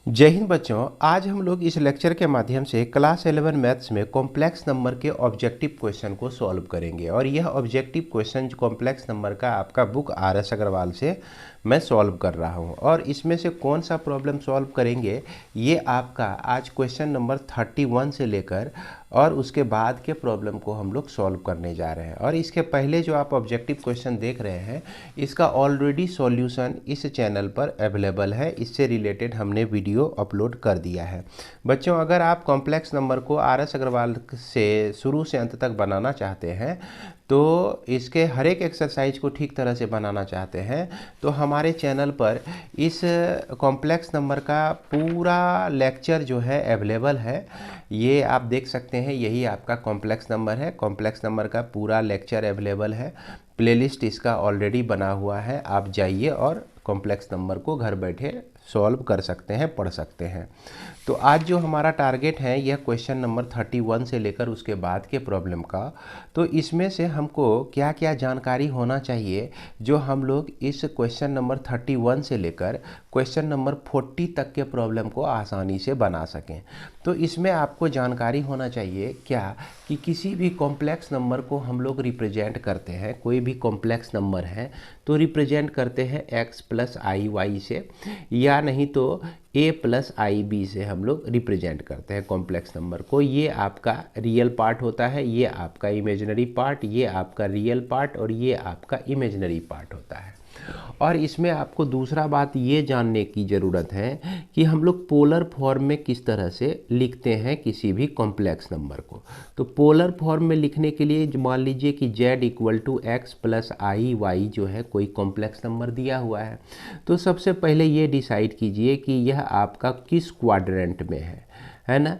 जय हिंद बच्चों। आज हम लोग इस लेक्चर के माध्यम से क्लास 11 मैथ्स में कॉम्प्लेक्स नंबर के ऑब्जेक्टिव क्वेश्चन को सॉल्व करेंगे और यह ऑब्जेक्टिव क्वेश्चन कॉम्प्लेक्स नंबर का आपका बुक RS अग्रवाल से मैं सॉल्व कर रहा हूं और इसमें से कौन सा प्रॉब्लम सॉल्व करेंगे ये आपका आज क्वेश्चन नंबर 31 से लेकर और उसके बाद के प्रॉब्लम को हम लोग सॉल्व करने जा रहे हैं। और इसके पहले जो आप ऑब्जेक्टिव क्वेश्चन देख रहे हैं इसका ऑलरेडी सॉल्यूशन इस चैनल पर अवेलेबल है। इससे रिलेटेड हमने वीडियो अपलोड कर दिया है। बच्चों, अगर आप कॉम्प्लेक्स नंबर को RS अग्रवाल से शुरू से अंत तक बनाना चाहते हैं तो इसके हर एक एक्सरसाइज को ठीक तरह से बनाना चाहते हैं तो हमारे चैनल पर इस कॉम्प्लेक्स नंबर का पूरा लेक्चर जो है अवेलेबल है। ये आप देख सकते हैं, यही आपका कॉम्प्लेक्स नंबर है। कॉम्प्लेक्स नंबर का पूरा लेक्चर अवेलेबल है, प्लेलिस्ट इसका ऑलरेडी बना हुआ है। आप जाइए और कॉम्प्लेक्स नंबर को घर बैठे सॉल्व कर सकते हैं, पढ़ सकते हैं। तो आज जो हमारा टारगेट है यह क्वेश्चन नंबर 31 से लेकर उसके बाद के प्रॉब्लम का। तो इसमें से हमको क्या क्या जानकारी होना चाहिए जो हम लोग इस क्वेश्चन नंबर 31 से लेकर क्वेश्चन नंबर 40 तक के प्रॉब्लम को आसानी से बना सकें। तो इसमें आपको जानकारी होना चाहिए क्या कि किसी भी कॉम्प्लेक्स नंबर को हम लोग रिप्रेजेंट करते हैं, कोई भी कॉम्प्लेक्स नंबर है तो रिप्रेजेंट करते हैं x + i y से, या नहीं तो a + i b से हम लोग रिप्रेजेंट करते हैं कॉम्प्लेक्स नंबर को। ये आपका रियल पार्ट होता है, ये आपका इमेजिनरी पार्ट, ये आपका रियल पार्ट और ये आपका इमेजिनरी पार्ट होता है। और इसमें आपको दूसरा बात ये जानने की ज़रूरत है कि हम लोग पोलर फॉर्म में किस तरह से लिखते हैं किसी भी कॉम्प्लेक्स नंबर को। तो पोलर फॉर्म में लिखने के लिए मान लीजिए कि z = x + i y जो है कोई कॉम्प्लेक्स नंबर दिया हुआ है, तो सबसे पहले ये डिसाइड कीजिए कि यह आपका किस क्वाड्रेंट में है ना।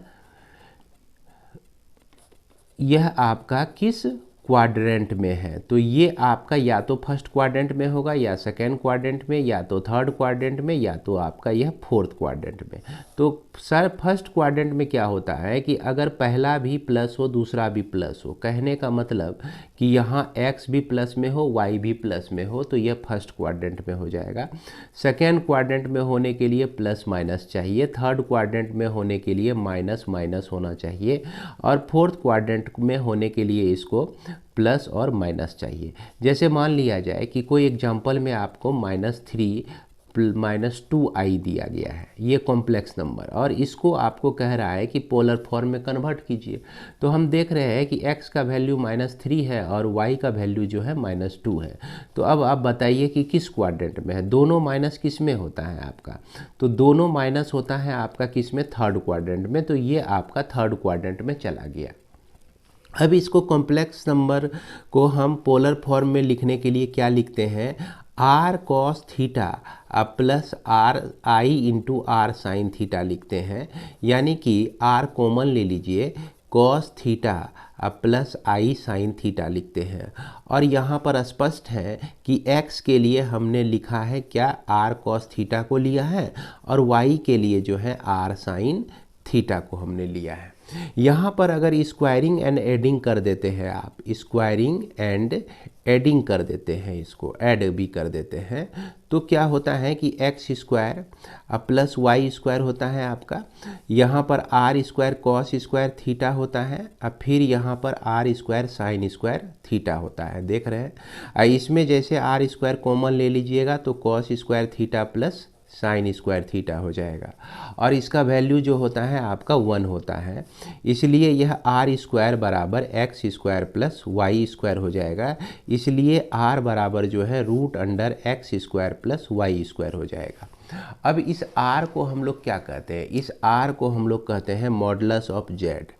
यह आपका किस क्वाड्रेंट में है, तो ये आपका या तो फर्स्ट क्वाड्रेंट में होगा या सेकेंड क्वाड्रेंट में या तो थर्ड क्वाड्रेंट में या तो आपका यह फोर्थ क्वाड्रेंट में। तो सर फर्स्ट क्वाड्रेंट में क्या होता है कि अगर पहला भी प्लस हो दूसरा भी प्लस हो, कहने का मतलब कि यहाँ x भी प्लस में हो y भी प्लस में हो, तो यह फर्स्ट क्वाड्रेंट में हो जाएगा। सेकेंड क्वाड्रेंट में होने के लिए प्लस माइनस चाहिए, थर्ड क्वाड्रेंट में होने के लिए माइनस माइनस होना चाहिए और फोर्थ क्वाड्रेंट में होने के लिए इसको प्लस और माइनस चाहिए। जैसे मान लिया जाए कि कोई एग्जांपल में आपको -3 - 2i दिया गया है, ये कॉम्प्लेक्स नंबर, और इसको आपको कह रहा है कि पोलर फॉर्म में कन्वर्ट कीजिए। तो हम देख रहे हैं कि x का वैल्यू -3 है और y का वैल्यू जो है -2 है। तो अब आप बताइए कि किस क्वाड्रेंट में है। दोनों माइनस किस में होता है आपका, तो दोनों माइनस होता है आपका किस में, थर्ड क्वाड्रेंट में। तो ये आपका थर्ड क्वाड्रेंट में चला गया। अब इसको कॉम्प्लेक्स नंबर को हम पोलर फॉर्म में लिखने के लिए क्या लिखते हैं, r cos theta + r × r sin theta लिखते हैं। यानी कि r कॉमन ले लीजिए, cos theta + i sin theta लिखते हैं। और यहाँ पर स्पष्ट है कि x के लिए हमने लिखा है क्या, r cos थीटा को लिया है और y के लिए जो है r sin थीटा को हमने लिया है। यहाँ पर अगर स्क्वायरिंग एंड एडिंग कर देते हैं, आप स्क्वायरिंग एंड एडिंग कर देते हैं, इसको ऐड भी कर देते हैं, तो क्या होता है कि x² + y² होता है आपका। यहाँ पर r² cos² थीटा होता है, अब फिर यहाँ पर r² sin² थीटा होता है। देख रहे हैं, इसमें जैसे r² कॉमन ले लीजिएगा तो cos² थीटा + sin² थीटा हो जाएगा और इसका वैल्यू जो होता है आपका 1 होता है। इसलिए यह r² = x² + y² हो जाएगा। इसलिए r बराबर जो है √x² + y² हो जाएगा। अब इस r को हम लोग क्या कहते हैं, इस r को हम लोग कहते हैं modulus of z।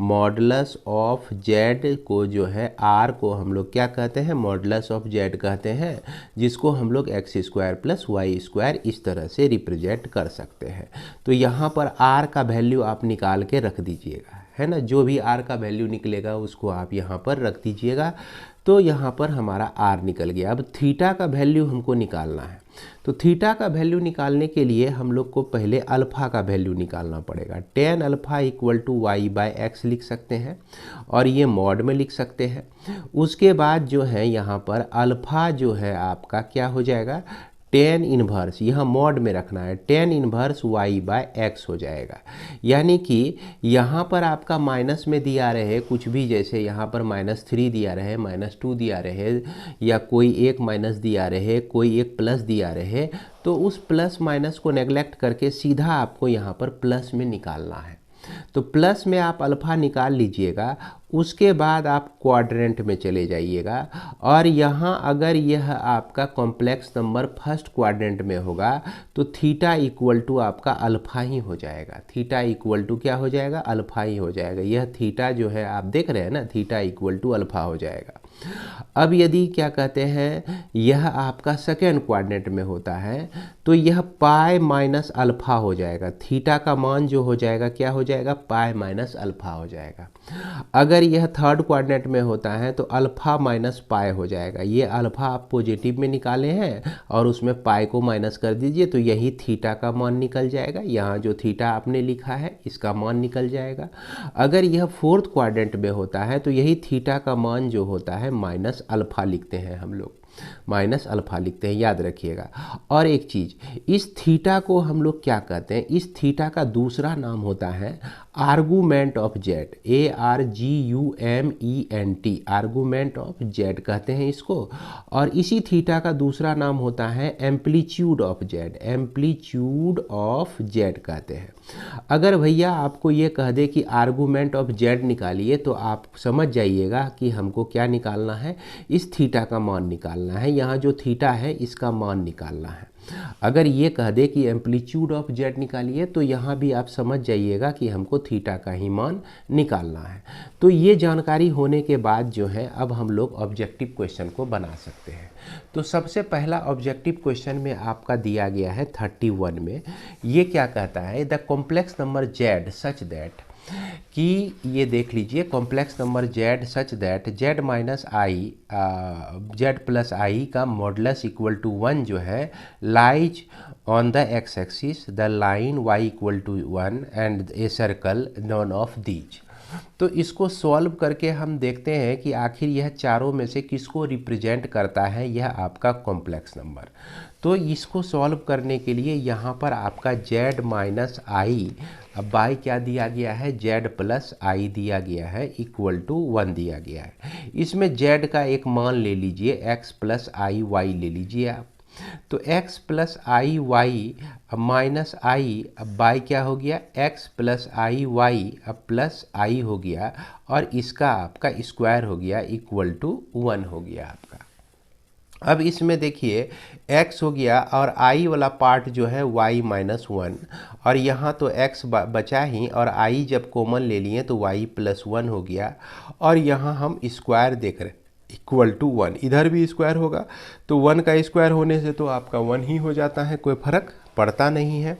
Modulus of z को जो है r को हम लोग क्या कहते हैं, मॉडुलस ऑफ z कहते हैं, जिसको हम लोग x² + y² इस तरह से रिप्रेजेंट कर सकते हैं। तो यहाँ पर r का वैल्यू आप निकाल के रख दीजिएगा, है ना। जो भी r का वैल्यू निकलेगा उसको आप यहाँ पर रख दीजिएगा। तो यहाँ पर हमारा r निकल गया। अब थीटा का वैल्यू हमको निकालना है, तो थीटा का वैल्यू निकालने के लिए हम लोग को पहले अल्फ़ा का वैल्यू निकालना पड़ेगा। tan अल्फ़ा = y/x लिख सकते हैं और ये मॉड में लिख सकते हैं। उसके बाद जो है यहाँ पर अल्फ़ा जो है आपका क्या हो जाएगा, टेन इन्वर्स, यह मॉड में रखना है, tan inverse y by x हो जाएगा। यानी कि यहाँ पर आपका माइनस में दिया रहे कुछ भी, जैसे यहाँ पर -3 दिया रहे, -2 दिया रहे, या कोई एक माइनस दिया रहे, कोई एक प्लस दिया रहे, तो उस प्लस माइनस को नेग्लेक्ट करके सीधा आपको यहाँ पर प्लस में निकालना है। तो प्लस में आप अल्फ़ा निकाल लीजिएगा, उसके बाद आप क्वाड्रेंट में चले जाइएगा, और यहाँ अगर यह आपका कॉम्प्लेक्स नंबर फर्स्ट क्वाड्रेंट में होगा तो थीटा इक्वल टू आपका अल्फ़ा ही हो जाएगा। थीटा इक्वल टू क्या हो जाएगा? अल्फ़ा ही हो जाएगा। यह थीटा जो है आप देख रहे हैं ना, थीटा इक्वल टू अल्फ़ा हो जाएगा। अब यदि क्या कहते हैं यह आपका सेकेंड क्वाड्रेंट में होता है तो यह पाई माइनस अल्फ़ा हो जाएगा। थीटा का मान जो हो जाएगा क्या हो जाएगा? पाई माइनस अल्फ़ा हो जाएगा। अगर यह थर्ड क्वाड्रेंट में होता है तो अल्फ़ा माइनस पाई हो जाएगा। ये अल्फ़ा आप पॉजिटिव में निकाले हैं और उसमें पाई को माइनस कर दीजिए तो यही थीटा का मान निकल जाएगा। यहाँ जो थीटा आपने लिखा है इसका मान निकल जाएगा। अगर यह फोर्थ क्वाड्रेंट में होता है तो यही थीटा का मान जो होता है माइनस अल्फ़ा लिखते हैं हम लोग, माइनस अल्फ़ा लिखते हैं, याद रखिएगा। और एक चीज़, इस थीटा को हम लोग क्या कहते हैं? इस थीटा का दूसरा नाम होता है argument of Z, ARGUMENT, argument of Z कहते हैं इसको। और इसी थीटा का दूसरा नाम होता है amplitude of Z, amplitude of Z कहते हैं। अगर भैया आपको ये कह दे कि आर्गूमेंट ऑफ जेड निकालिए तो आप समझ जाइएगा कि हमको क्या निकालना है? इस थीटा का मान निकालना है। यहाँ जो थीटा है इसका मान निकालना है। अगर ये कह दे कि एम्पलीट्यूड ऑफ जेड निकालिए तो यहाँ भी आप समझ जाइएगा कि हमको थीटा का ही मान निकालना है। तो ये जानकारी होने के बाद जो है अब हम लोग ऑब्जेक्टिव क्वेश्चन को बना सकते हैं। तो सबसे पहला ऑब्जेक्टिव क्वेश्चन में आपका दिया गया है 31 में। ये क्या कहता है? The complex number z such that, कि ये देख लीजिए complex number z such that z minus i z plus i का मॉडुलस इक्वल टू 1 जो है lies on the x axis, the line y equal to 1 and a circle none of these. तो इसको solve करके हम देखते हैं कि आखिर यह चारों में से किसको रिप्रेजेंट करता है यह आपका कॉम्प्लेक्स नंबर। तो इसको सॉल्व करने के लिए यहाँ पर आपका z माइनस आई बाई क्या दिया गया है? z प्लस आई दिया गया है इक्वल टू 1 दिया गया है। इसमें z का एक मान ले लीजिए, x प्लस आई वाई ले लीजिए आप। तो x plus i y minus i by क्या हो गया? x plus i y plus i हो गया, और इसका आपका स्क्वायर हो गया इक्वल टू 1 हो गया आपका। अब इसमें देखिए x हो गया और i वाला पार्ट जो है y माइनस 1, और यहाँ तो x बचा ही, और i जब कॉमन ले लिए तो y प्लस 1 हो गया, और यहाँ हम स्क्वायर देख रहे हैं इक्वल टू 1। इधर भी स्क्वायर होगा तो 1 का स्क्वायर होने से तो आपका 1 ही हो जाता है, कोई फर्क पड़ता नहीं है।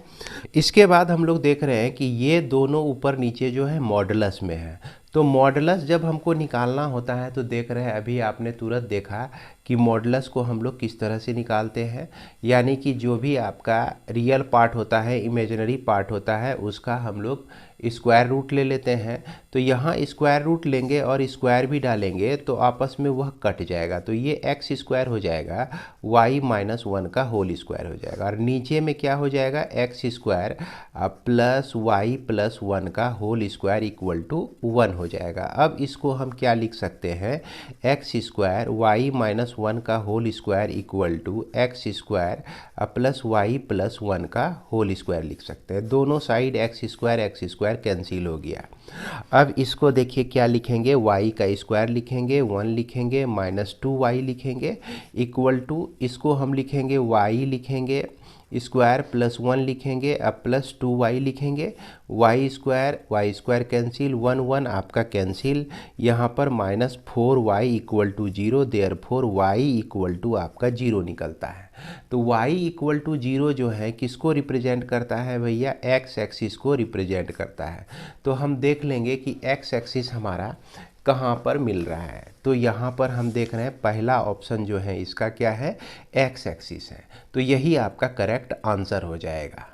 इसके बाद हम लोग देख रहे हैं कि ये दोनों ऊपर नीचे जो है मॉडुलस में है। तो मॉडुलस जब हमको निकालना होता है तो देख रहे हैं अभी आपने तुरंत देखा कि मॉडुलस को हम लोग किस तरह से निकालते हैं, यानी कि जो भी आपका रियल पार्ट होता है, इमेजिनरी पार्ट होता है, उसका हम लोग स्क्वायर रूट ले लेते हैं। तो यहाँ स्क्वायर रूट लेंगे और स्क्वायर भी डालेंगे तो आपस में वह कट जाएगा, तो ये एक्स स्क्वायर हो जाएगा, y माइनस 1 का होल स्क्वायर हो जाएगा, और नीचे में क्या हो जाएगा? X square plus y plus 1 का होल स्क्वायर इक्वल टू 1 हो जाएगा। अब इसको हम क्या लिख सकते हैं? एक्स स्क्वायर वाई माइनस 1 का whole square equal to x square plus y plus 1 का होल स्क्वायर लिख सकते हैं। दोनों साइड एक्स स्क्वायर कैंसिल हो गया। अब इसको देखिए क्या लिखेंगे? y का स्क्वायर लिखेंगे, 1 लिखेंगे, माइनस 2y लिखेंगे इक्वल टू, इसको हम लिखेंगे y लिखेंगे स्क्वायर प्लस 1 लिखेंगे, अब प्लस 2y लिखेंगे, y स्क्वायर कैंसिल, 1 1 आपका कैंसिल, यहाँ पर minus 4y equal to 0, therefore y equal to आपका 0 निकलता है। तो y इक्वल टू 0 जो है किसको रिप्रेजेंट करता है भैया? x एक्सिस को रिप्रेजेंट करता है। तो हम देख लेंगे कि x एक्सिस हमारा कहाँ पर मिल रहा है। तो यहाँ पर हम देख रहे हैं पहला ऑप्शन जो है इसका क्या है? x एक्सिस है, तो यही आपका करेक्ट आंसर हो जाएगा।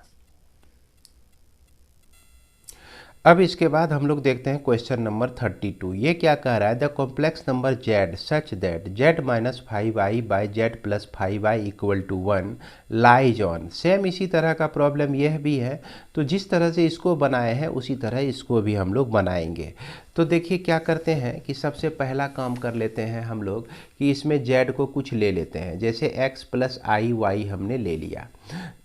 अब इसके बाद हम लोग देखते हैं क्वेश्चन नंबर 32। ये क्या कह रहा है, the complex number z such that z minus 5i by z plus 5i equal to 1 lies on. Same इसी तरह का प्रॉब्लम यह भी है, तो जिस तरह से इसको बनाए हैं उसी तरह इसको भी हम लोग बनाएंगे। तो देखिए क्या करते हैं कि सबसे पहला काम कर लेते हैं हम लोग कि इसमें z को कुछ ले लेते हैं, जैसे x प्लस आई वाई हमने ले लिया,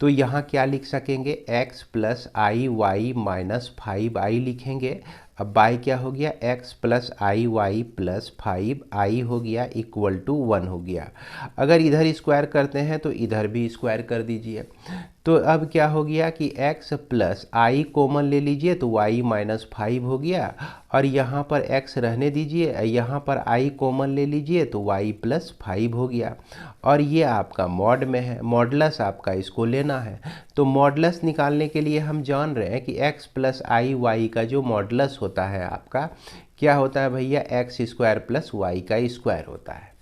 तो यहाँ क्या लिख सकेंगे, x plus i y minus 5i लिखेंगे। अब बाई क्या हो गया, x plus i y plus 5i हो गया इक्वल टू 1 हो गया। अगर इधर स्क्वायर करते हैं तो इधर भी स्क्वायर कर दीजिए। तो अब क्या हो गया कि x प्लस आई कॉमन ले लीजिए तो y माइनस 5 हो गया, और यहाँ पर x रहने दीजिए, यहाँ पर i कॉमन ले लीजिए तो y प्लस 5 हो गया। और ये आपका मॉड में है, मॉडलस आपका इसको लेना है। तो मॉडलस निकालने के लिए हम जान रहे हैं कि x प्लस आई वाई का जो मॉडलस होता है आपका क्या होता है भैया, एक्स स्क्वायर प्लस वाई का स्क्वायर होता है।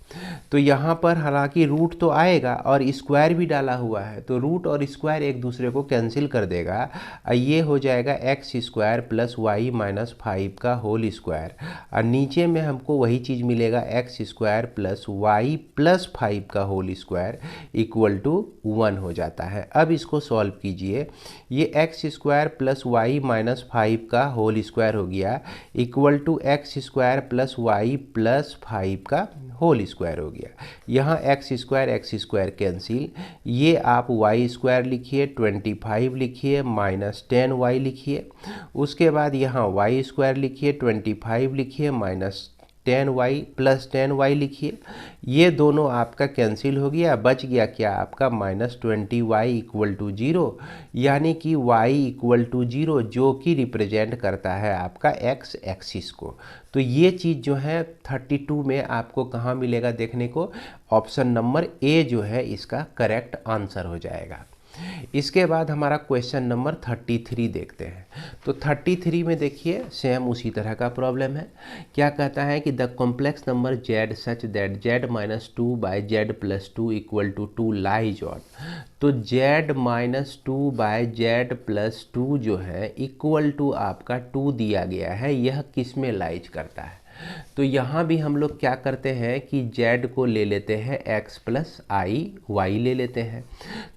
तो यहाँ पर हालांकि रूट तो आएगा और स्क्वायर भी डाला हुआ है, तो रूट और स्क्वायर एक दूसरे को कैंसिल कर देगा। ये हो जाएगा x square plus y minus 5 का होल स्क्वायर, और नीचे में हमको वही चीज़ मिलेगा x square plus y plus 5 का होल स्क्वायर इक्वल टू 1 हो जाता है। अब इसको सॉल्व कीजिए, ये x square plus y minus 5 का होल स्क्वायर हो गया equal to x square plus y plus 5 का होल स्क्वायर हो गया। यहाँ एक्स स्क्वायर कैंसिल, ये आप वाई स्क्वायर लिखिए 25 लिखिए माइनस 10y लिखिए। उसके बाद यहाँ वाई स्क्वायर लिखिए 25 लिखिए माइनस 10y प्लस 10y लिखिए। ये दोनों आपका कैंसिल हो गया, बच गया क्या आपका माइनस 20y इक्वल टू 0, यानी कि y इक्वल टू 0 जो कि रिप्रेजेंट करता है आपका x एक्सिस को। तो ये चीज़ जो है 32 में आपको कहाँ मिलेगा देखने को, ऑप्शन नंबर ए जो है इसका करेक्ट आंसर हो जाएगा। इसके बाद हमारा क्वेश्चन नंबर 33 देखते हैं। तो 33 में देखिए सेम उसी तरह का प्रॉब्लम है। क्या कहता है कि the complex number z such that z minus 2 by z plus 2 equal to 2 lies on. तो z minus 2 by z plus 2 जो है इक्वल टू आपका 2 दिया गया है, यह किस में लाइज करता है। तो यहाँ भी हम लोग क्या करते हैं कि z को ले लेते हैं x प्लस आई वाई ले लेते हैं।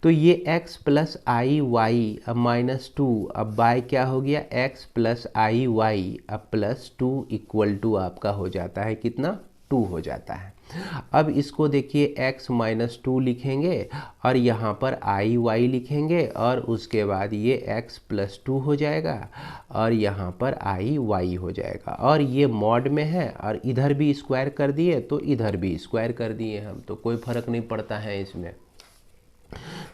तो ये x प्लस आई वाई अब माइनस 2, अब बाय क्या हो गया x प्लस आई वाई अब प्लस 2 इक्वल टू आपका हो जाता है कितना, 2 हो जाता है। अब इसको देखिए x माइनस 2 लिखेंगे और यहाँ पर आई वाई लिखेंगे, और उसके बाद ये x प्लस 2 हो जाएगा और यहाँ पर आई वाई हो जाएगा। और ये मॉड में है और इधर भी स्क्वायर कर दिए तो इधर भी स्क्वायर कर दिए हम, तो कोई फर्क नहीं पड़ता है इसमें।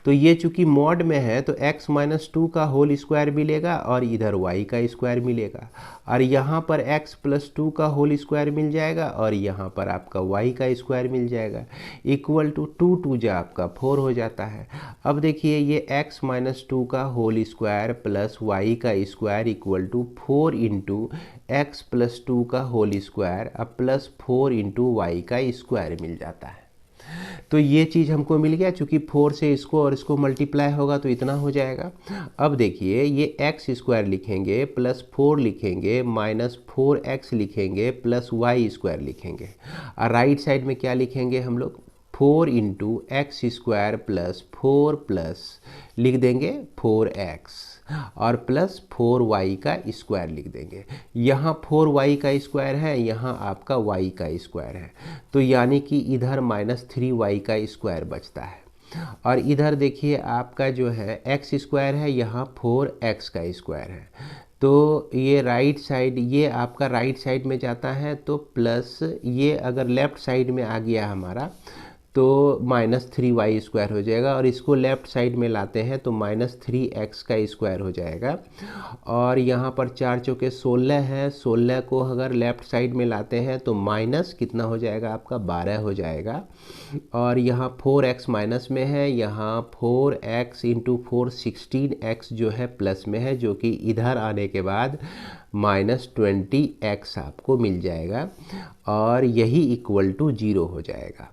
तो ये चूंकि मॉड में है तो x माइनस 2 का होल स्क्वायर मिलेगा और इधर y का स्क्वायर मिलेगा, और यहाँ पर x प्लस 2 का होल स्क्वायर मिल जाएगा और यहाँ पर आपका y का स्क्वायर मिल जाएगा इक्वल टू 2 2 जा आपका 4 हो जाता है। अब देखिए ये x माइनस 2 का होल स्क्वायर प्लस y का square equal to 4 into x plus 2 का होल स्क्वायर अब प्लस 4 इंटू वाई का स्क्वायर मिल जाता है। तो ये चीज़ हमको मिल गया, चूँकि 4 से इसको और इसको मल्टीप्लाई होगा तो इतना हो जाएगा। अब देखिए ये एक्स स्क्वायर लिखेंगे प्लस 4 लिखेंगे माइनस 4x लिखेंगे प्लस वाई स्क्वायर लिखेंगे, और राइट साइड में क्या लिखेंगे हम लोग, 4 into x square plus 4 plus लिख देंगे 4x और प्लस 4y का स्क्वायर लिख देंगे। यहाँ 4y का स्क्वायर है, यहाँ आपका y का स्क्वायर है, तो यानी कि इधर माइनस 3y का स्क्वायर बचता है। और इधर देखिए आपका जो है x स्क्वायर है, यहाँ 4x का स्क्वायर है। तो ये राइट साइड, ये आपका राइट साइड में जाता है तो प्लस, ये अगर लेफ़्ट साइड में आ गया हमारा तो माइनस 3y स्क्वायर हो जाएगा, और इसको लेफ़्ट साइड में लाते हैं तो माइनस 3x का स्क्वायर हो जाएगा। और यहाँ पर 4 चौके 16 है, 16 को अगर लेफ़्ट साइड में लाते हैं तो माइनस कितना हो जाएगा आपका 12 हो जाएगा। और यहाँ 4x माइनस में है, यहाँ 4x इंटू 4 16x जो है प्लस में है, जो कि इधर आने के बाद माइनस 20x आपको मिल जाएगा और यही इक्वल टू 0 हो जाएगा।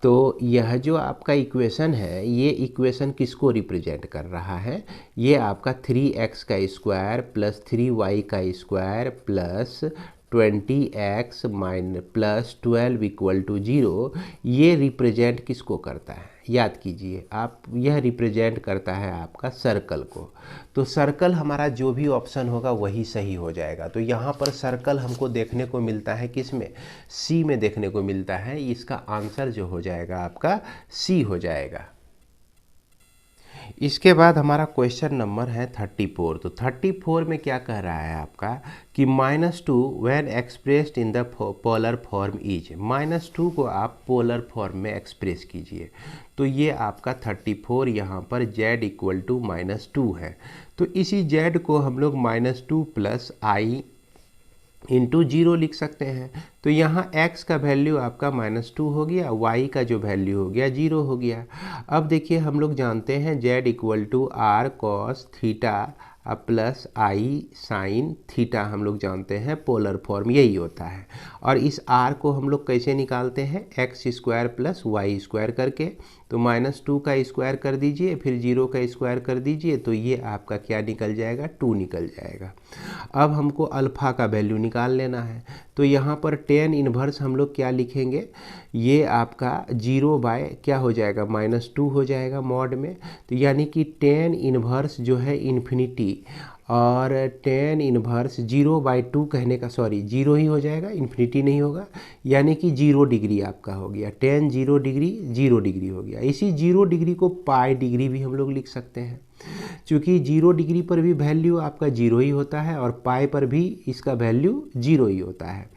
तो यह जो आपका इक्वेशन है, ये इक्वेशन किसको रिप्रेजेंट कर रहा है? ये आपका 3x का स्क्वायर प्लस 3y का square plus 20x minus plus 12 equal to 0, ये रिप्रेजेंट किसको करता है? याद कीजिए आप, यह रिप्रेजेंट करता है आपका सर्कल को। तो सर्कल हमारा जो भी ऑप्शन होगा वही सही हो जाएगा। तो यहाँ पर सर्कल हमको देखने को मिलता है किस में? सी में देखने को मिलता है। इसका आंसर जो हो जाएगा आपका सी हो जाएगा। इसके बाद हमारा क्वेश्चन नंबर है 34। तो 34 में क्या कह रहा है आपका कि -2 when expressed in the polar form is. -2 को आप पोलर फॉर्म में एक्सप्रेस कीजिए। तो ये आपका 34 यहाँ पर z इक्वल टू -2 है। तो इसी z को हम लोग -2 प्लस आई इंटू 0 लिख सकते हैं। तो यहाँ x का वैल्यू आपका -2 हो गया, y का जो वैल्यू हो गया 0 हो गया। अब देखिए हम लोग जानते हैं z equal to r cos theta plus i sine theta, हम लोग जानते हैं पोलर फॉर्म यही होता है। और इस r को हम लोग कैसे निकालते हैं? x square plus y square करके। तो -2 का स्क्वायर कर दीजिए, फिर 0 का स्क्वायर कर दीजिए, तो ये आपका क्या निकल जाएगा? 2 निकल जाएगा। अब हमको अल्फ़ा का वैल्यू निकाल लेना है। तो यहाँ पर tan इन्वर्स हम लोग क्या लिखेंगे? ये आपका 0 बाय क्या हो जाएगा? -2 हो जाएगा मॉड में। तो यानी कि tan इन्वर्स जो है इन्फिनिटी, और tan इन्वर्स 0/2 कहने का, सॉरी 0 ही हो जाएगा, इन्फिनिटी नहीं होगा। यानी कि 0 डिग्री आपका हो गया। tan 0 डिग्री 0 डिग्री हो गया। इसी 0 डिग्री को पाई डिग्री भी हम लोग लिख सकते हैं, क्योंकि 0 डिग्री पर भी वैल्यू आपका 0 ही होता है और पाई पर भी इसका वैल्यू 0 ही होता है।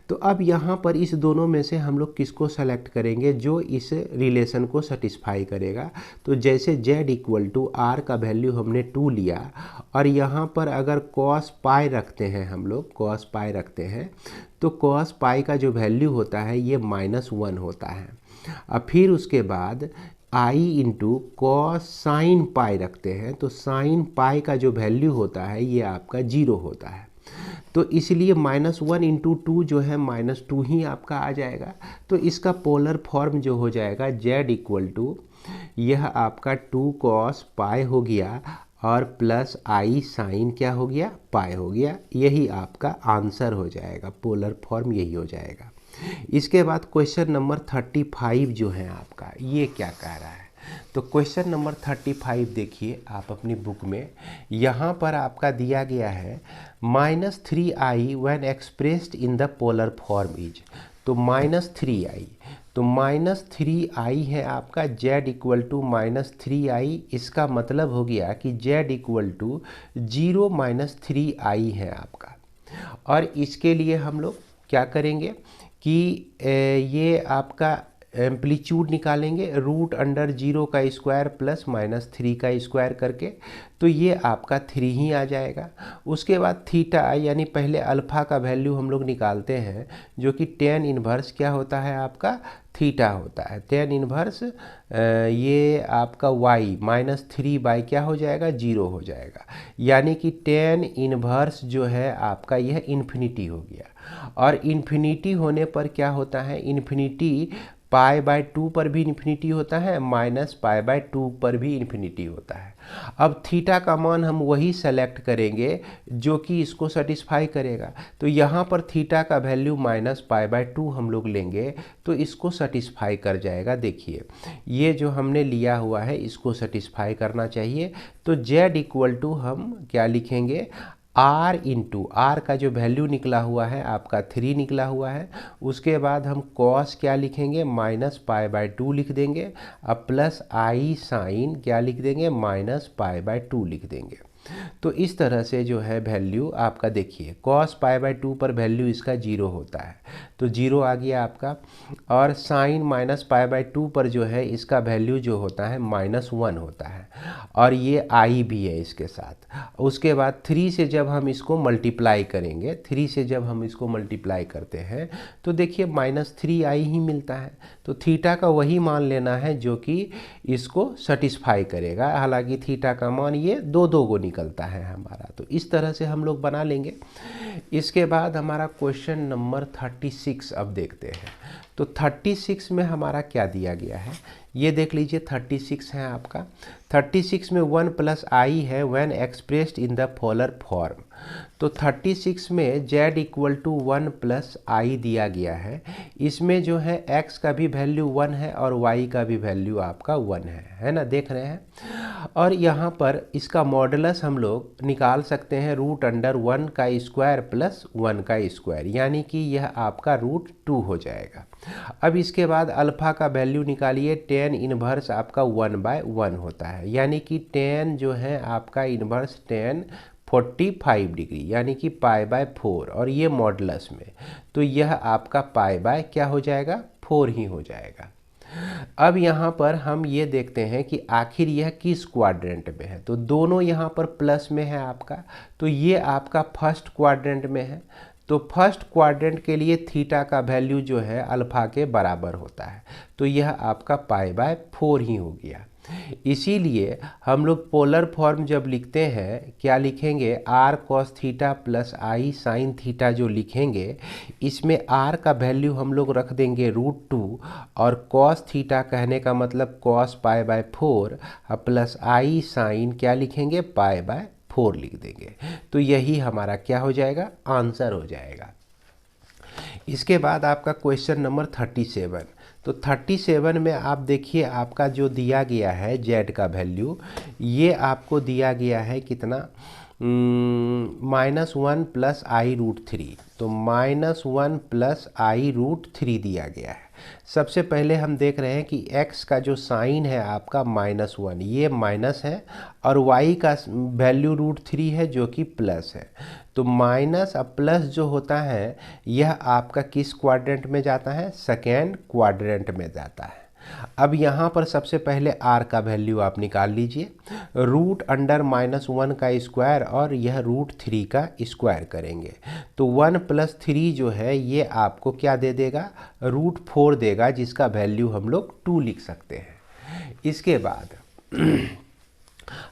तो अब यहाँ पर इस दोनों में से हम लोग किसको सेलेक्ट करेंगे जो इस रिलेशन को सेटिस्फाई करेगा? तो जैसे z इक्वल टू आर का वैल्यू हमने 2 लिया, और यहाँ पर अगर cos पाई रखते हैं, हम लोग cos पाई रखते हैं, तो cos पाई का जो वैल्यू होता है ये -1 होता है। अब फिर उसके बाद आई इंटू कॉस साइन पाई रखते हैं, तो साइन पाई का जो वैल्यू होता है ये आपका 0 होता है। तो इसलिए -1 इंटू 2 जो है -2 ही आपका आ जाएगा। तो इसका पोलर फॉर्म जो हो जाएगा z इक्वल टू यह आपका 2 cos पाई हो गया और प्लस आई साइन क्या हो गया? पाई हो गया। यही आपका आंसर हो जाएगा, पोलर फॉर्म यही हो जाएगा। इसके बाद क्वेश्चन नंबर 35 जो है आपका, ये क्या कह रहा है? तो क्वेश्चन नंबर 35 देखिए आप अपनी बुक में, यहाँ पर आपका दिया गया है -3i when expressed in the polar form is. तो -3i, तो -3i है आपका z इक्वल टू -3i। इसका मतलब हो गया कि z इक्वल टू 0 -3i है आपका। और इसके लिए हम लोग क्या करेंगे कि ये आपका एम्पलीट्यूड निकालेंगे, √0 का स्क्वायर प्लस -3 का स्क्वायर करके। तो ये आपका 3 ही आ जाएगा। उसके बाद थीटा, यानी पहले अल्फ़ा का वैल्यू हम लोग निकालते हैं, जो कि tan इन्वर्स क्या होता है आपका? थीटा होता है। tan इन्वर्स ये आपका y -3 क्या हो जाएगा? 0 हो जाएगा। यानी कि tan इन्वर्स जो है आपका यह इन्फिनिटी हो गया। और इन्फिनिटी होने पर क्या होता है? इन्फिनिटी π/2 पर भी इन्फिनिटी होता है, -π/2 पर भी इन्फिनिटी होता है। अब थीटा का मान हम वही सेलेक्ट करेंगे जो कि इसको सेटिस्फाई करेगा। तो यहाँ पर थीटा का वैल्यू -π/2 हम लोग लेंगे तो इसको सेटिस्फाई कर जाएगा। देखिए ये जो हमने लिया हुआ है इसको सेटिस्फाई करना चाहिए। तो z इक्वल टू हम क्या लिखेंगे? r इंटू आर का जो वैल्यू निकला हुआ है आपका 3 निकला हुआ है। उसके बाद हम cos क्या लिखेंगे? -π/2 लिख देंगे। अब प्लस आई साइन क्या लिख देंगे? -π/2 लिख देंगे। तो इस तरह से जो है वैल्यू आपका, देखिए cos π/2 पर वैल्यू इसका 0 होता है, तो 0 आ गया आपका। और साइन -π/2 पर जो है इसका वैल्यू जो होता है -1 होता है, और ये आई भी है इसके साथ। उसके बाद 3 से जब हम इसको मल्टीप्लाई करेंगे, 3 से जब हम इसको मल्टीप्लाई करते हैं तो देखिए -3i ही मिलता है। तो थीटा का वही मान लेना है जो कि इसको सेटिस्फाई करेगा। हालांकि थीटा का मान ये दो को निकाल निकलता है हमारा। तो इस तरह से हम लोग बना लेंगे। इसके बाद हमारा क्वेश्चन नंबर 36 अब देखते हैं। तो 36 में हमारा क्या दिया गया है, ये देख लीजिए। 36 है आपका। 36 में 1 + i है when expressed in the polar form. तो 36 में z = 1 + i दिया गया है। इसमें जो है x का भी वैल्यू 1 है और y का भी वैल्यू आपका 1 है ना, देख रहे हैं। और यहाँ पर इसका मॉडुलस हम लोग निकाल सकते हैं √1 का स्क्वायर + 1 का स्क्वायर, यानी कि यह आपका √2 हो जाएगा। अब इसके बाद अल्फ़ा का वैल्यू निकालिए। tan इन्वर्स आपका 1/1 होता है, यानी कि tan जो है आपका इन्वर्स tan 45 डिग्री, यानी कि π/4, और ये मॉडुलस में, तो यह आपका π/ क्या हो जाएगा, 4 ही हो जाएगा। अब यहाँ पर हम ये देखते हैं कि आखिर यह किस क्वाड्रेंट में है। तो दोनों यहाँ पर प्लस में है आपका, तो ये आपका फर्स्ट क्वाड्रेंट में है। तो फर्स्ट क्वाड्रेंट के लिए थीटा का वैल्यू जो है अल्फ़ा के बराबर होता है, तो यह आपका π/4 ही हो गया। इसीलिए हम लोग पोलर फॉर्म जब लिखते हैं क्या लिखेंगे, r cos theta + i sin theta जो लिखेंगे, इसमें r का वैल्यू हम लोग रख देंगे √2 और cos थीटा कहने का मतलब cos π/4 + i sin क्या लिखेंगे, π/4 लिख देंगे। तो यही हमारा क्या हो जाएगा, आंसर हो जाएगा। इसके बाद आपका क्वेश्चन नंबर 37। तो 37 में आप देखिए आपका जो दिया गया है z का वैल्यू, ये आपको दिया गया है कितना, -1 + i√3। तो -1 + i√3 दिया गया है। सबसे पहले हम देख रहे हैं कि x का जो साइन है आपका -1, ये माइनस है, और y का वैल्यू √3 है जो कि प्लस है। तो माइनस और प्लस जो होता है यह आपका किस क्वाड्रेंट में जाता है, सेकेंड क्वाड्रेंट में जाता है। अब यहाँ पर सबसे पहले r का वैल्यू आप निकाल लीजिए। √(-1) का स्क्वायर और यह √3 का स्क्वायर करेंगे, तो 1 + 3 जो है ये आपको क्या दे देगा, √4 देगा, जिसका वैल्यू हम लोग 2 लिख सकते हैं। इसके बाद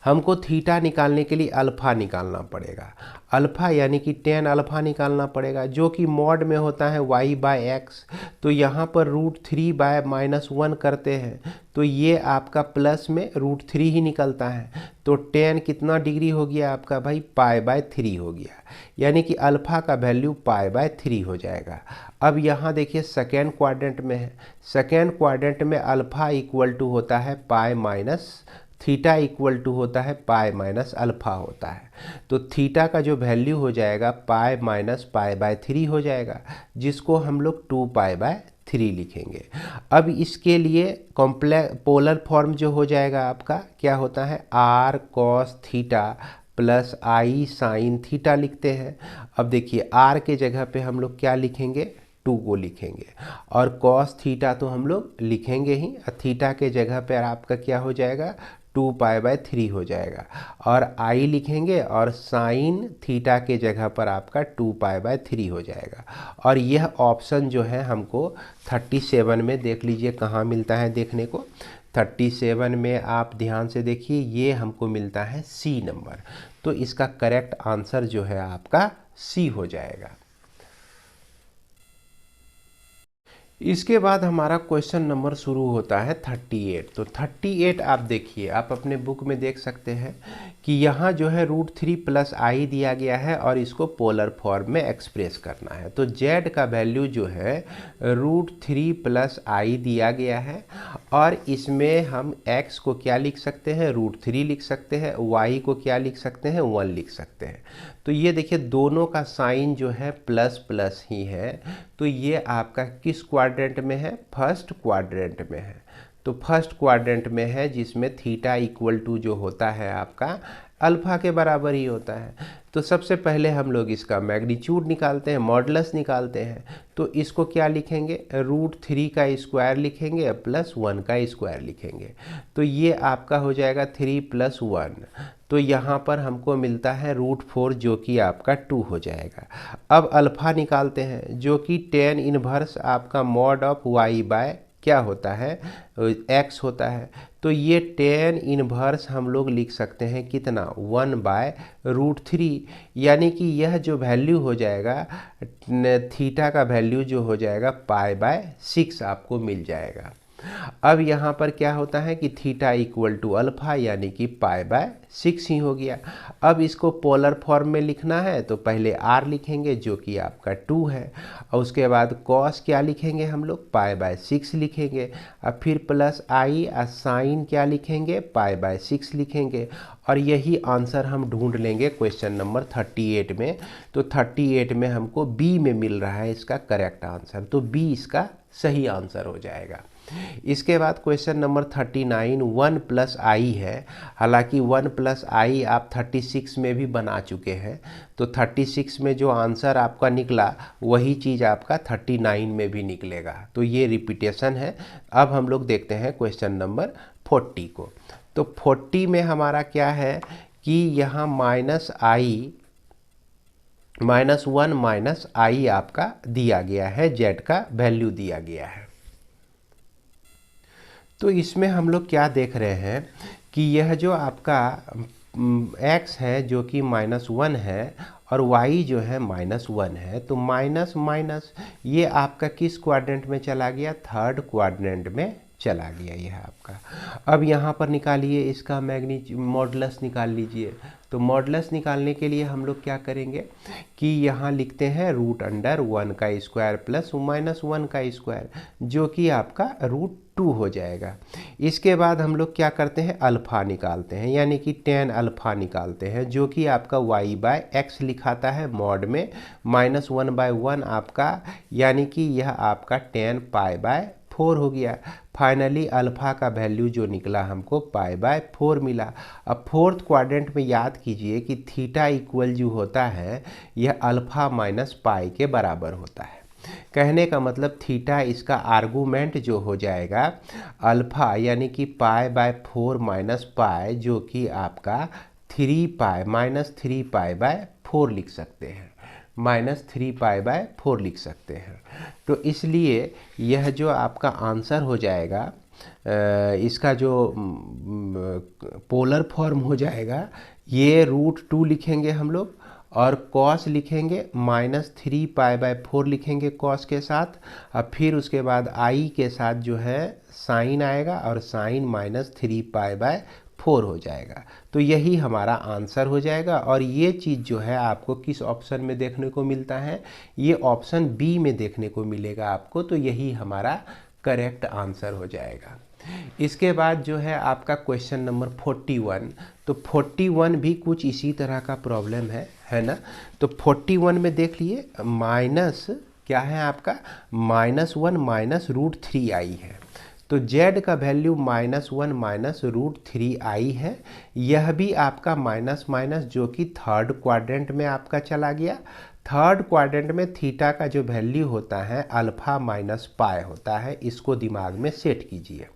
हमको थीटा निकालने के लिए अल्फ़ा निकालना पड़ेगा। अल्फ़ा यानी कि tan अल्फ़ा निकालना पड़ेगा, जो कि मॉड में होता है y/x। तो यहाँ पर √3/-1 करते हैं, तो ये आपका प्लस में √3 ही निकलता है। तो tan कितना डिग्री हो गया आपका भाई, π/3 हो गया, यानी कि अल्फ़ा का वैल्यू π/3 हो जाएगा। अब यहाँ देखिए सेकेंड क्वाड्रेंट में है। सेकेंड क्वाड्रेंट में अल्फ़ा = होता है π- थीटा = होता है π-अल्फ़ा होता है। तो थीटा का जो वैल्यू हो जाएगा π- π/3 हो जाएगा, जिसको हम लोग 2π/3 लिखेंगे। अब इसके लिए पोलर फॉर्म जो हो जाएगा आपका क्या होता है, r cos theta + i sin theta लिखते हैं। अब देखिए r के जगह पे हम लोग क्या लिखेंगे, 2 को लिखेंगे, और cos थीटा तो हम लोग लिखेंगे ही, थीटा के जगह पर आपका क्या हो जाएगा, 2π/3 हो जाएगा, और i लिखेंगे, और साइन थीटा के जगह पर आपका 2π/3 हो जाएगा। और यह ऑप्शन जो है हमको 37 में देख लीजिए कहाँ मिलता है देखने को। 37 में आप ध्यान से देखिए, ये हमको मिलता है C नंबर। तो इसका करेक्ट आंसर जो है आपका C हो जाएगा। इसके बाद हमारा क्वेश्चन नंबर शुरू होता है 38। तो 38 आप देखिए, आप अपने बुक में देख सकते हैं कि यहाँ जो है √3 + i दिया गया है और इसको पोलर फॉर्म में एक्सप्रेस करना है। तो z का वैल्यू जो है √3 + i दिया गया है, और इसमें हम x को क्या लिख सकते हैं, √3 लिख सकते हैं, y को क्या लिख सकते हैं, 1 लिख सकते हैं। तो ये देखिए दोनों का साइन जो है प्लस प्लस ही है। तो ये आपका किस क्वाड्रेंट में है, फर्स्ट क्वाड्रेंट में है। तो फर्स्ट क्वाड्रेंट में है, जिसमें थीटा = जो होता है आपका अल्फ़ा के बराबर ही होता है। तो सबसे पहले हम लोग इसका मैग्नीट्यूड निकालते हैं, मॉडुलस निकालते हैं। तो इसको क्या लिखेंगे, √3 का स्क्वायर लिखेंगे + 1 का स्क्वायर लिखेंगे। तो ये आपका हो जाएगा 3 + 1। तो यहाँ पर हमको मिलता है √4, जो कि आपका 2 हो जाएगा। अब अल्फ़ा निकालते हैं, जो कि tan इन्वर्स आपका mod ऑफ y/ क्या होता है, x होता है। तो ये tan इनवर्स हम लोग लिख सकते हैं कितना, 1/√3, यानी कि यह जो वैल्यू हो जाएगा थीटा का वैल्यू जो हो जाएगा π/6 आपको मिल जाएगा। अब यहाँ पर क्या होता है कि थीटा इक्वल टू अल्फा, यानी कि π/6 ही हो गया। अब इसको पोलर फॉर्म में लिखना है तो पहले r लिखेंगे जो कि आपका 2 है, और उसके बाद cos क्या लिखेंगे हम लोग, π/6 लिखेंगे, अब फिर प्लस i और साइन क्या लिखेंगे, π/6 लिखेंगे, और यही आंसर हम ढूंढ लेंगे क्वेश्चन नंबर 38 में। तो 38 में हमको b में मिल रहा है इसका करेक्ट आंसर, तो b इसका सही आंसर हो जाएगा। इसके बाद क्वेश्चन नंबर 39 1 प्लस आई है, हालांकि 1 प्लस आई आप 36 में भी बना चुके हैं, तो 36 में जो आंसर आपका निकला वही चीज़ आपका 39 में भी निकलेगा, तो ये रिपीटेशन है। अब हम लोग देखते हैं क्वेश्चन नंबर 40 को। तो 40 में हमारा क्या है कि यहाँ -1 माइनस आई आपका दिया गया है, z का वैल्यू दिया गया है। तो इसमें हम लोग क्या देख रहे हैं कि यह जो आपका x है जो कि -1 है और y जो है -1 है, तो माइनस माइनस ये आपका किस क्वाड्रेंट में चला गया, थर्ड क्वाड्रेंट में चला गया यह आपका। अब यहाँ पर निकालिए इसका मॉडुलस निकाल लीजिए। तो मॉडुलस निकालने के लिए हम लोग क्या करेंगे कि यहाँ लिखते हैं √1 का स्क्वायर प्लस -1 का स्क्वायर, जो कि आपका √2 हो जाएगा। इसके बाद हम लोग क्या करते हैं, अल्फ़ा निकालते हैं, यानी कि tan अल्फ़ा निकालते हैं, जो कि आपका y/x लिखाता है मॉड में, -1/1 आपका, यानी कि यह आपका tan π/4 हो गया। फाइनली अल्फ़ा का वैल्यू जो निकला हमको π/4 मिला। अब फोर्थ क्वाड्रेंट में याद कीजिए कि थीटा इक्वल जो होता है यह अल्फ़ा माइनस पाई के बराबर होता है। कहने का मतलब थीटा इसका आर्गूमेंट जो हो जाएगा अल्फ़ा, यानी कि π/4 माइनस पाई, जो कि आपका 3π-3π/4 लिख सकते हैं, -3π/4 लिख सकते हैं। तो इसलिए यह जो आपका आंसर हो जाएगा इसका जो पोलर फॉर्म हो जाएगा, ये √2 लिखेंगे हम लोग और cos लिखेंगे, -3π/4 लिखेंगे cos के साथ, और फिर उसके बाद i के साथ जो है साइन आएगा और साइन -3π/4 हो जाएगा। तो यही हमारा आंसर हो जाएगा। और ये चीज़ जो है आपको किस ऑप्शन में देखने को मिलता है, ये ऑप्शन बी में देखने को मिलेगा आपको, तो यही हमारा करेक्ट आंसर हो जाएगा। इसके बाद जो है आपका क्वेश्चन नंबर 41, तो 41 भी कुछ इसी तरह का प्रॉब्लम है ना। तो 41 में देख लिए माइनस क्या है आपका, -1 माइनस √3i है, तो z का वैल्यू -1 माइनस √3i है। यह भी आपका माइनस माइनस जो कि थर्ड क्वाड्रेंट में आपका चला गया। थर्ड क्वाड्रेंट में थीटा का जो वैल्यू होता है अल्फ़ा माइनस पाई होता है, इसको दिमाग में सेट कीजिए।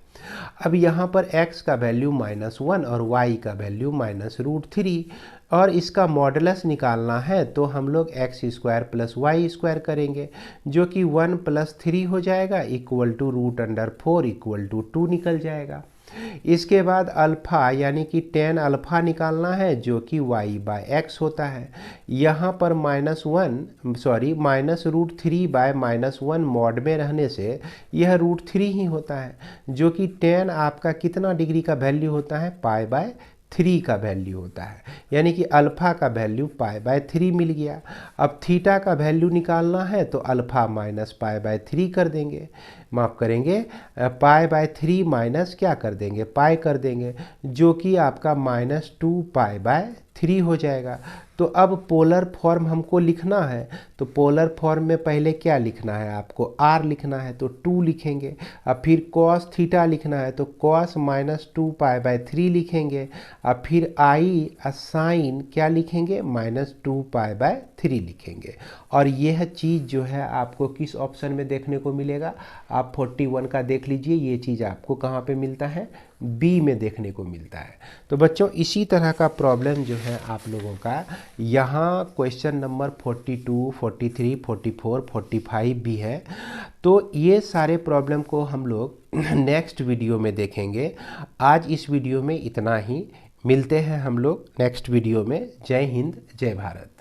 अब यहाँ पर x का वैल्यू -1 और y का वैल्यू -√3, और इसका मॉडुलस निकालना है तो हम लोग x² प्लस y² करेंगे, जो कि 1 + 3 हो जाएगा इक्वल टू √4 इक्वल टू 2 निकल जाएगा। इसके बाद अल्फ़ा यानी कि tan अल्फ़ा निकालना है, जो कि y/x होता है। यहाँ पर -√3/-1 मॉड में रहने से यह √3 ही होता है, जो कि tan आपका कितना डिग्री का वैल्यू होता है, π/3 का वैल्यू होता है, यानी कि अल्फ़ा का वैल्यू π/3 मिल गया। अब थीटा का वैल्यू निकालना है तो अल्फ़ा माइनस π/3 कर देंगे, माफ़ करेंगे π/3 माइनस क्या कर देंगे, पाई कर देंगे, जो कि आपका -2π/3 हो जाएगा। तो अब पोलर फॉर्म हमको लिखना है, तो पोलर फॉर्म में पहले क्या लिखना है आपको, r लिखना है तो 2 लिखेंगे, अब फिर cos थीटा लिखना है तो cos -2π/3 लिखेंगे, अब फिर i साइन क्या लिखेंगे, -2π/3 लिखेंगे। और यह चीज़ जो है आपको किस ऑप्शन में देखने को मिलेगा, आप 41 का देख लीजिए, ये चीज़ आपको कहाँ पे मिलता है, बी में देखने को मिलता है। तो बच्चों इसी तरह का प्रॉब्लम जो है आप लोगों का यहाँ क्वेश्चन नंबर 42, 43, 44, 45 भी है। तो ये सारे प्रॉब्लम को हम लोग नेक्स्ट वीडियो में देखेंगे। आज इस वीडियो में इतना ही, मिलते हैं हम लोग नेक्स्ट वीडियो में। जय हिंद, जय भारत।